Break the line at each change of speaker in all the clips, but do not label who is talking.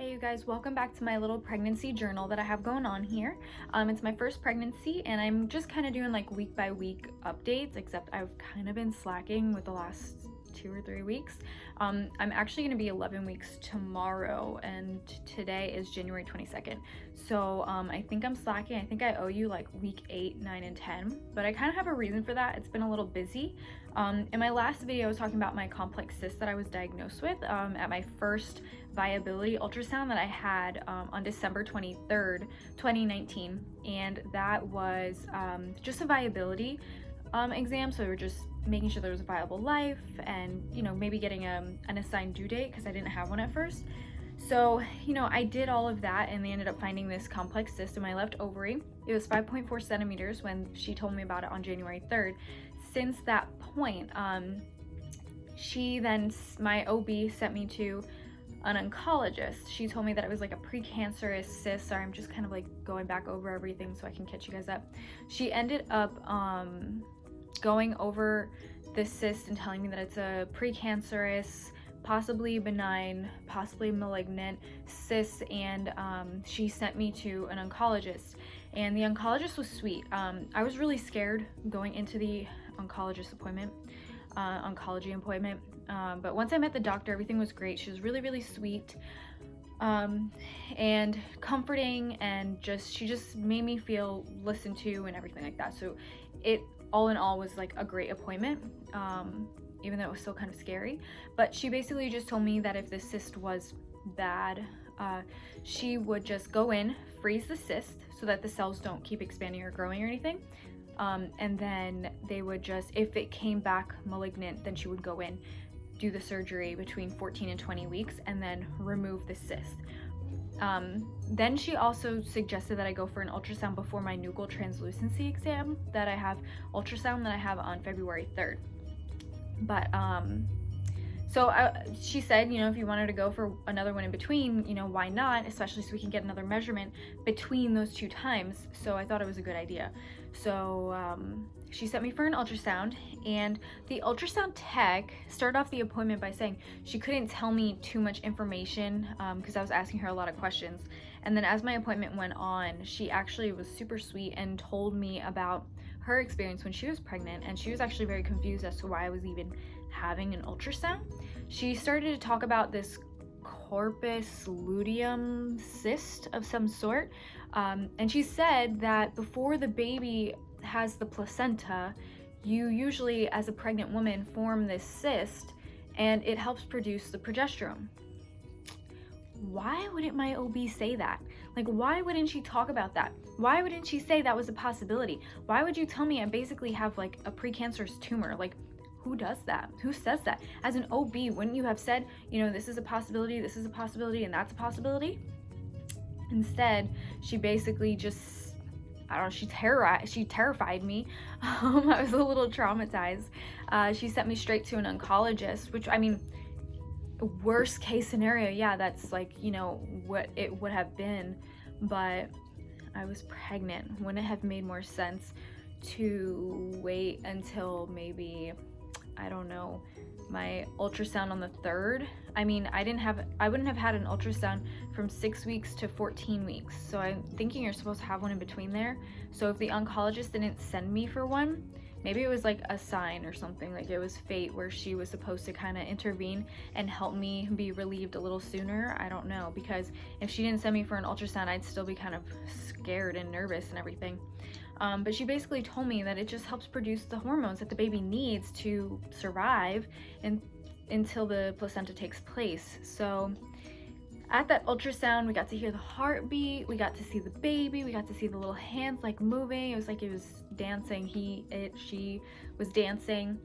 Hey you guys, welcome back to my little pregnancy journal that I have going on here. It's my first pregnancy and I'm just kind of doing like week by week updates, except I've kind of been slacking with the last 2 or 3 weeks. I'm actually going to be 11 weeks tomorrow and today is January 22nd. So I think I'm slacking. I think I owe you like week 8, 9, and 10, but I kind of have a reason for that. It's been a little busy. In my last video, I was talking about my complex cyst that I was diagnosed with at my first viability ultrasound that I had on December 23rd, 2019. And that was just a viability exam. So we were just making sure there was a viable life and, you know, maybe getting an assigned due date because I didn't have one at first. So, you know, I did all of that and they ended up finding this complex cyst in my left ovary. It was 5.4 centimeters when she told me about it on January 3rd. Since that point, my OB sent me to an oncologist. She told me that it was like a precancerous cyst. Sorry, I'm just kind of like going back over everything so I can catch you guys up. She ended up going over this cyst and telling me that it's a precancerous, possibly benign, possibly malignant cyst, and she sent me to an oncologist. And the oncologist was sweet. I was really scared going into the oncology appointment, but once I met the doctor, everything was great. She was really, really sweet and comforting, and she just made me feel listened to and everything like that. So it all in all was like a great appointment, even though it was still kind of scary. But she basically just told me that if the cyst was bad, she would just go in, freeze the cyst so that the cells don't keep expanding or growing or anything. And then they would just, if it came back malignant, then she would go in, do the surgery between 14 and 20 weeks, and then remove the cyst. Then she also suggested that I go for an ultrasound before my nuchal translucency exam that I have on February 3rd. But she said, you know, if you wanted to go for another one in between, you know, why not, especially so we can get another measurement between those 2 times. So I thought it was a good idea. So she sent me for an ultrasound, and the ultrasound tech started off the appointment by saying she couldn't tell me too much information because I was asking her a lot of questions. And then as my appointment went on, she actually was super sweet and told me about her experience when she was pregnant, and she was actually very confused as to why I was even having an ultrasound. She started to talk about this Corpus Luteum Cyst of some sort, and she said that before the baby has the placenta, you usually, as a pregnant woman, form this cyst and it helps produce the progesterone. Why wouldn't my OB say that? Like, why wouldn't she talk about that? Why wouldn't she say that was a possibility? Why would you tell me I basically have like a precancerous tumor? Like, who does that? Who says that? As an OB, wouldn't you have said, you know, this is a possibility, and that's a possibility? Instead, she basically just, I don't know, she terrified me. I was a little traumatized. She sent me straight to an oncologist, which, I mean, worst case scenario, yeah, that's like, you know, what it would have been, but I was pregnant. Wouldn't it have made more sense to wait until maybe, I don't know, my ultrasound on the 3rd? I mean, I wouldn't have had an ultrasound from 6 weeks to 14 weeks. So I'm thinking you're supposed to have one in between there. So if the oncologist didn't send me for one, maybe it was like a sign or something, like it was fate where she was supposed to kind of intervene and help me be relieved a little sooner. I don't know, because if she didn't send me for an ultrasound, I'd still be kind of scared and nervous and everything. But she basically told me that it just helps produce the hormones that the baby needs to survive until the placenta takes place. So at that ultrasound, we got to hear the heartbeat, we got to see the baby, we got to see the little hands like moving. It was like it was dancing. She was dancing.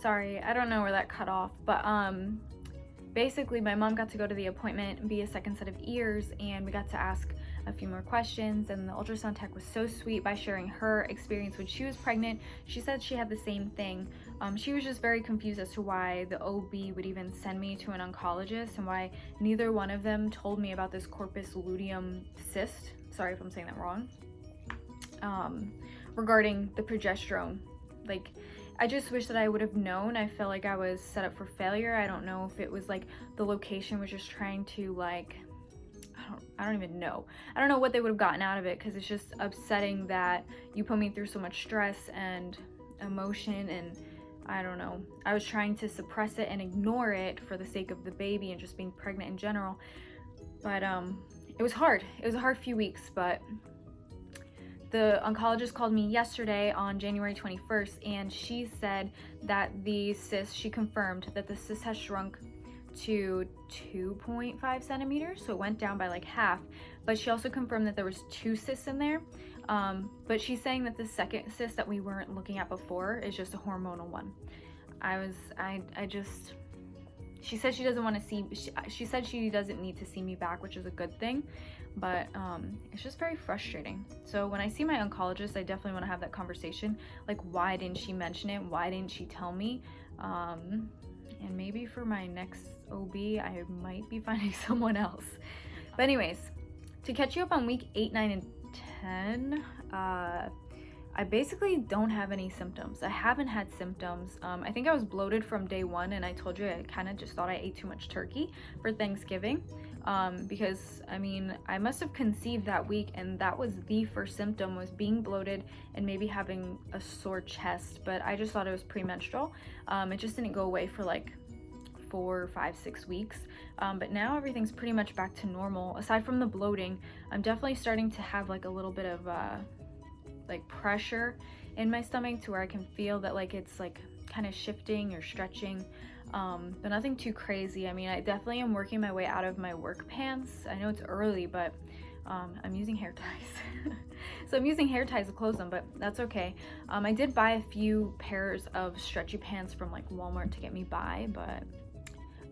Sorry, I don't know where that cut off, but basically my mom got to go to the appointment and be a second set of ears, and we got to ask a few more questions, and the ultrasound tech was so sweet by sharing her experience when she was pregnant. She said she had the same thing. She was just very confused as to why the OB would even send me to an oncologist and why neither one of them told me about this Corpus Luteum Cyst, sorry if I'm saying that wrong, regarding the progesterone. Like, I just wish that I would have known. I felt like I was set up for failure. I don't know if it was like the location was just trying to like, I don't even know. I don't know what they would have gotten out of it, because it's just upsetting that you put me through so much stress and emotion, and I don't know. I was trying to suppress it and ignore it for the sake of the baby and just being pregnant in general. But it was hard. It was a hard few weeks, but the oncologist called me yesterday on January 21st, and she said that the cyst, she confirmed that the cyst has shrunk to 2.5 centimeters, so it went down by like half. But she also confirmed that there was 2 cysts in there. But she's saying that the second cyst that we weren't looking at before is just a hormonal one. She said she doesn't want to see, she said she doesn't need to see me back, which is a good thing, but it's just very frustrating. So when I see my oncologist, I definitely want to have that conversation. Like, why didn't she mention it? Why didn't she tell me? And maybe for my next OB, I might be finding someone else. But anyways, to catch you up on week 8, 9, and 10, I basically don't have any symptoms. I haven't had symptoms. I think I was bloated from day 1, and I told you I kind of just thought I ate too much turkey for Thanksgiving, because I mean, I must have conceived that week, and that was the first symptom, was being bloated and maybe having a sore chest, but I just thought it was premenstrual. It just didn't go away for like 4, 5, 6 weeks, but now everything's pretty much back to normal. Aside from the bloating, I'm definitely starting to have like a little bit of like pressure in my stomach, to where I can feel that like it's like kind of shifting or stretching, but nothing too crazy. I mean, I definitely am working my way out of my work pants. I know it's early, but I'm using hair ties. So I'm using hair ties to close them, but that's okay. I did buy a few pairs of stretchy pants from like Walmart to get me by, but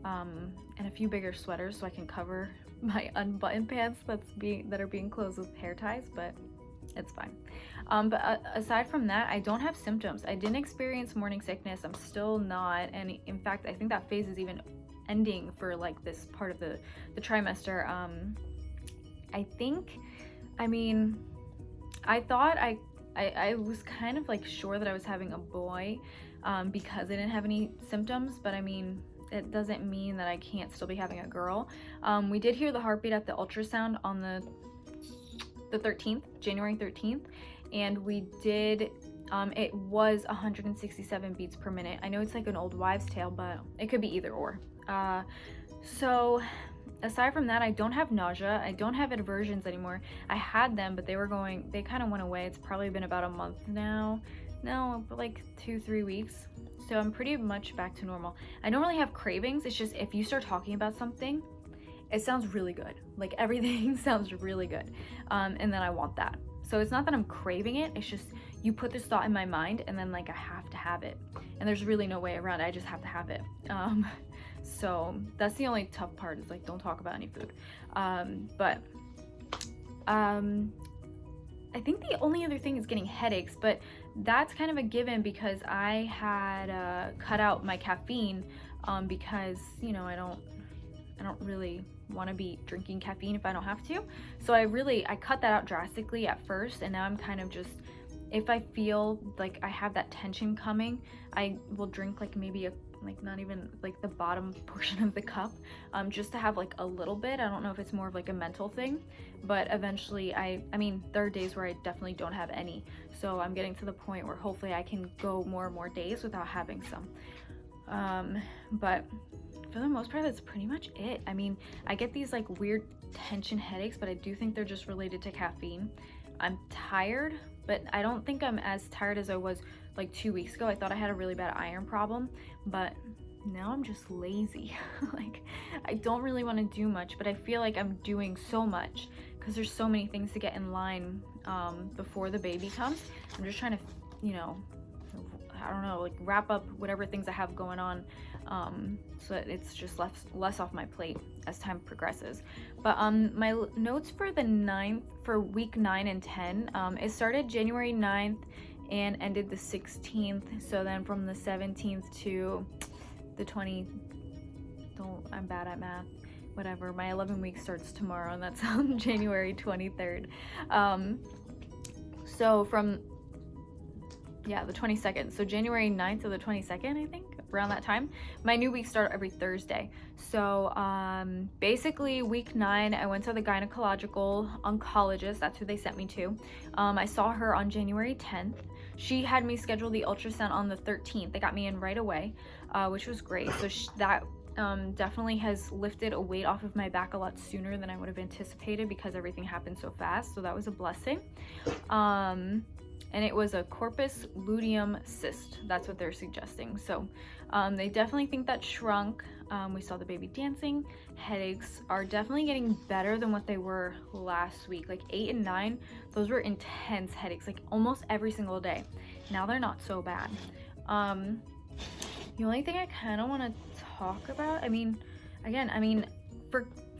and a few bigger sweaters so I can cover my unbuttoned pants that are being closed with hair ties, but it's fine. But aside from that, I don't have symptoms. I didn't experience morning sickness. I'm still not, and in fact, I think that phase is even ending for like this part of the trimester. I thought I was kind of like sure that I was having a boy, because I didn't have any symptoms, but I mean, it doesn't mean that I can't still be having a girl. We did hear the heartbeat at the ultrasound on the 13th, January 13th, and we did, it was 167 beats per minute. I know it's like an old wives' tale, but it could be either or. So aside from that, I don't have nausea. I don't have aversions anymore. I had them, but they kind of went away. It's probably been about a month now. No, but like 2-3 weeks. So I'm pretty much back to normal. I don't really have cravings. It's just if you start talking about something, it sounds really good. Like everything sounds really good. And then I want that. So it's not that I'm craving it. It's just you put this thought in my mind, and then like I have to have it. And there's really no way around it. I just have to have it. So that's the only tough part, is like, don't talk about any food. I think the only other thing is getting headaches, but that's kind of a given because I had cut out my caffeine, because, you know, I don't really want to be drinking caffeine if I don't have to. So I cut that out drastically at first, and now I'm kind of just, if I feel like I have that tension coming, I will drink like maybe not even like the bottom portion of the cup, just to have like a little bit. I don't know if it's more of like a mental thing, but eventually I mean, there are days where I definitely don't have any. So I'm getting to the point where hopefully I can go more and more days without having some. But for the most part, that's pretty much it. I mean, I get these like weird tension headaches, but I do think they're just related to caffeine. I'm tired, but I don't think I'm as tired as I was like 2 weeks ago. I thought I had a really bad iron problem, but now I'm just lazy. Like, I don't really want to do much, but I feel like I'm doing so much because there's so many things to get in line before the baby comes. I'm just trying to, you know, I don't know, like wrap up whatever things I have going on, so that it's just less off my plate as time progresses. But my notes for the 9th, for week 9 and 10, it started January 9th and ended the 16th. So then from the 17th to the 20th, I'm bad at math, whatever, my 11 week starts tomorrow, and that's on January 23rd. So from yeah, the 22nd. So January 9th or the 22nd, I think, around that time. My new weeks start every Thursday. So basically week 9, I went to the gynecological oncologist. That's who they sent me to. I saw her on January 10th. She had me schedule the ultrasound on the 13th. They got me in right away, which was great. So that definitely has lifted a weight off of my back a lot sooner than I would have anticipated because everything happened so fast. So that was a blessing. And it was a Corpus Luteum Cyst. That's what they're suggesting. So they definitely think that shrunk. We saw the baby dancing. Headaches are definitely getting better than what they were last week. Like 8 and 9, those were intense headaches, like almost every single day. Now they're not so bad. The only thing I kind of want to talk about, I mean,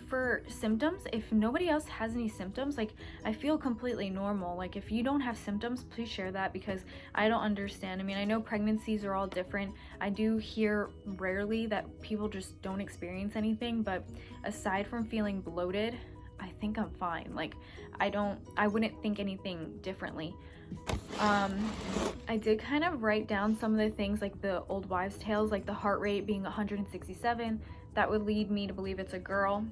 for symptoms, if nobody else has any symptoms, like I feel completely normal. Like if you don't have symptoms, please share that because I don't understand. I mean, I know pregnancies are all different. I do hear rarely that people just don't experience anything, but aside from feeling bloated, I think I'm fine. Like I wouldn't think anything differently. I did kind of write down some of the things, like the old wives' tales, like the heart rate being 167. That would lead me to believe it's a girl.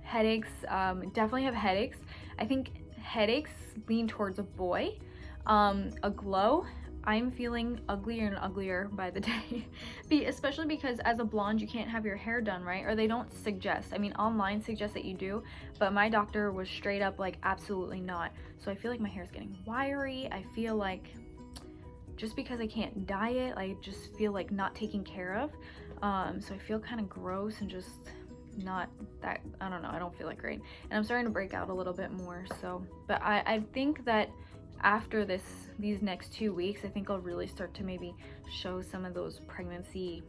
Headaches, definitely have headaches. I think headaches lean towards a boy. A glow, I'm feeling uglier and uglier by the day. Especially because as a blonde, you can't have your hair done, right? Or they don't suggest. I mean, online suggests that you do, but my doctor was straight up like, absolutely not. So I feel like my hair is getting wiry. I feel like just because I can't dye it, I just feel like not taken care of. So I feel kind of gross and just not that, I don't know, I don't feel like great. And I'm starting to break out a little bit more. So, but I think that after these next 2 weeks, I think I'll really start to maybe show some of those pregnancy,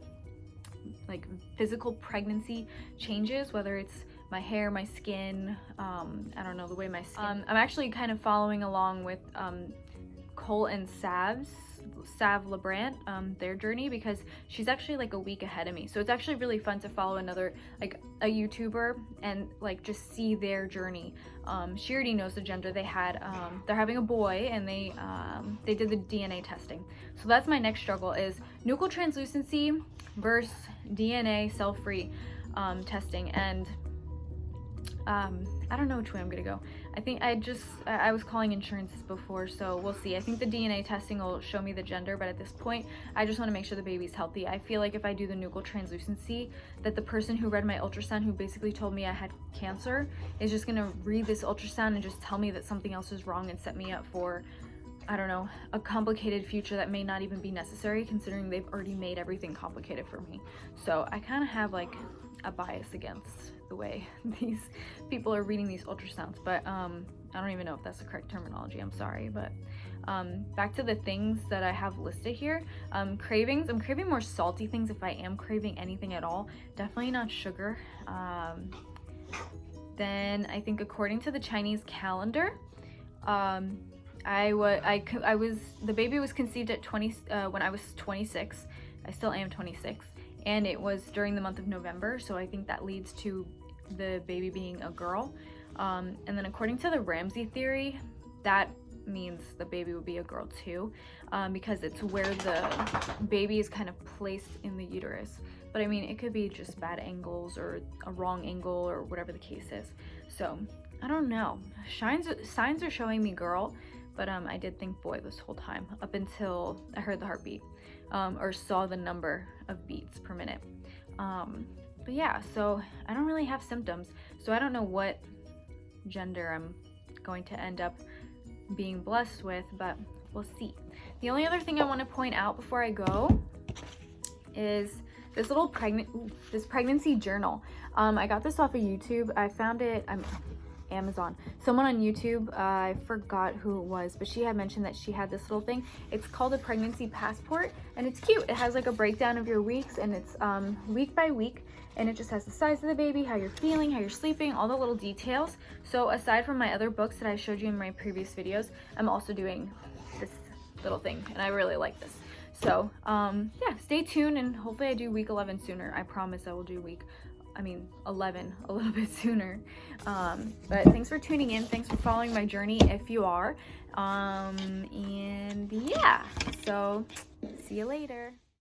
like physical pregnancy changes, whether it's my hair, my skin, I don't know, the way my skin. I'm actually kind of following along with Cole and Sav Lebrant, their journey, because she's actually like a week ahead of me. So it's actually really fun to follow another, like a YouTuber, and like just see their journey. She already knows the gender they had. They're having a boy, and they did the DNA testing. So that's my next struggle, is nuchal translucency versus DNA cell-free testing. And I don't know which way I'm gonna go. I think I was calling insurances before, so we'll see. I think the DNA testing will show me the gender, but at this point, I just want to make sure the baby's healthy. I feel like if I do the nuchal translucency, that the person who read my ultrasound, who basically told me I had cancer, is just gonna read this ultrasound and just tell me that something else is wrong and set me up for, I don't know, a complicated future that may not even be necessary, considering they've already made everything complicated for me. So I kind of have like a bias against the way these people are reading these ultrasounds, but I don't even know if that's the correct terminology, I'm sorry. But back to the things that I have listed here. Cravings, I'm craving more salty things if I am craving anything at all, definitely not sugar. Then I think according to the Chinese calendar, the baby was conceived at when I was 26. I still am 26. And it was during the month of November, so I think that leads to the baby being a girl. And then according to the Ramsey theory, that means the baby would be a girl too, because it's where the baby is kind of placed in the uterus. But I mean, it could be just bad angles or a wrong angle or whatever the case is. So I don't know. Signs are showing me girl, but I did think boy this whole time, up until I heard the heartbeat, or saw the number of beats per minute. But yeah, so I don't really have symptoms, so I don't know what gender I'm going to end up being blessed with, but we'll see. The only other thing I want to point out before I go is this little pregnancy journal. I got this off of YouTube. I found it Amazon. Someone on YouTube, I forgot who it was, but she had mentioned that she had this little thing. It's called a pregnancy passport, and it's cute. It has like a breakdown of your weeks, and it's week by week, and it just has the size of the baby, how you're feeling, how you're sleeping, all the little details. So aside from my other books that I showed you in my previous videos, I'm also doing this little thing, and I really like this. So yeah, stay tuned, and hopefully I do week 11 sooner. I promise I will do week I mean 11 a little bit sooner. But thanks for tuning in. Thanks for following my journey if you are. And yeah, so see you later.